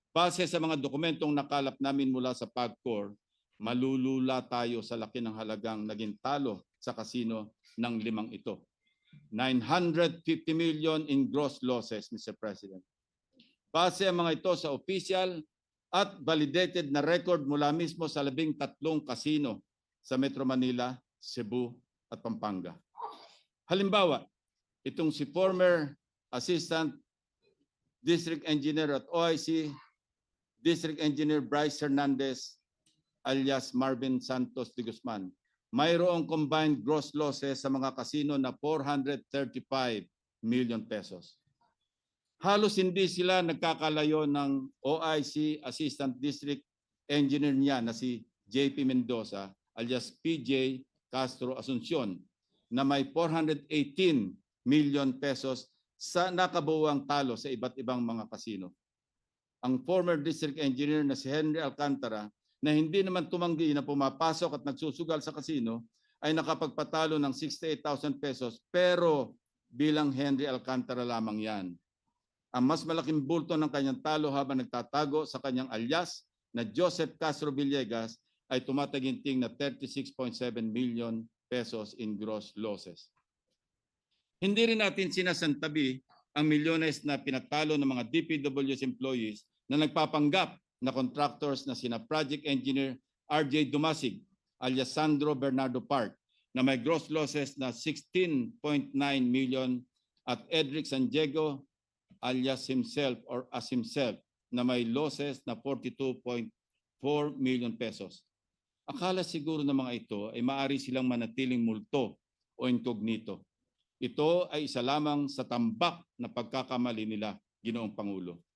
Base sa mga dokumentong nakalap namin mula sa PAGCOR, malulula tayo sa laki ng halagang naging talo sa kasino ng limang ito. 950 million in gross losses, Mr. President. Base ang mga ito sa official at validated na record mula mismo sa 13 kasino sa Metro Manila, Cebu at Pampanga. Halimbawa, itong si former Assistant District Engineer at OIC, District Engineer Bryce Hernandez alias Marvin Santos de Guzman, mayroong combined gross losses sa mga kasino na 435 million pesos. Halos hindi sila nagkakalayo ng OIC Assistant District Engineer niya na si JP Mendoza alias PJ Castro Asuncion na may 418 million pesos sa nakabuuang talo sa iba't ibang mga kasino. Ang former district engineer na si Henry Alcantara na hindi naman tumanggi na pumapasok at nagsusugal sa kasino ay nakapagpatalo ng 68,000 pesos pero bilang Henry Alcantara lamang yan. Ang mas malaking bulto ng kanyang talo habang nagtatago sa kanyang alias na Joseph Castro Villegas ay tumataginting na 36.7 million pesos in gross losses. Hindi rin natin sinasantabi ang milyones na pinatalo ng mga DPW's employees na nagpapanggap na contractors na sina Project Engineer RJ Dumasig alias Sandro Bernardo Park na may gross losses na 16.9 million at Edric San Diego alias himself or as himself na may losses na 42.4 million pesos. Akala siguro ng mga ito ay maaari silang manatiling multo o incognito. Ito ay isa lamang sa tambak na pagkakamali nila, Ginoong Pangulo.